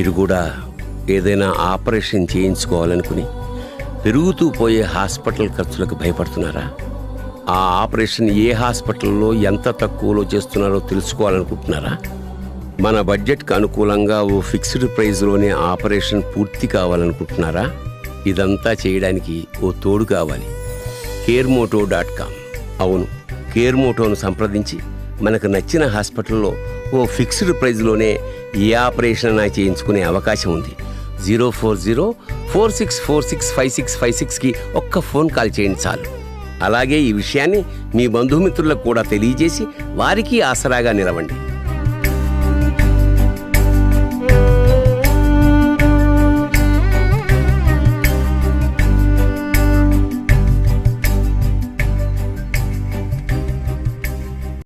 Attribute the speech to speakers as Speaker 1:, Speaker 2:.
Speaker 1: మీరు కూడా ఏదైనా ఆపరేషన్ చేయించుకోవాలనుకుని పెరుగుతూ పోయే హాస్పిటల్ ఖర్చులకు భయపడుతున్నారా? ఆ ఆపరేషన్ ఏ హాస్పిటల్లో ఎంత తక్కువలో చేస్తున్నారో తెలుసుకోవాలనుకుంటున్నారా? మన బడ్జెట్కి అనుకూలంగా ఓ ఫిక్స్డ్ ప్రైస్లోనే ఆపరేషన్ పూర్తి కావాలనుకుంటున్నారా? ఇదంతా చేయడానికి ఓ తోడు కావాలి. caremoto.com. అవును, కేర్మోటోను సంప్రదించి మనకు నచ్చిన హాస్పిటల్లో ఓ ఫిక్స్డ్ ప్రైజ్లోనే ఏ ఆపరేషన్ చేయించుకునే అవకాశం ఉంది. 04046465656కి ఒక్క ఫోన్ కాల్ చేయండి చాలు. అలాగే ఈ విషయాన్ని మీ బంధుమిత్రులకు కూడా తెలియజేసి వారికి ఆసరాగా నిలవండి.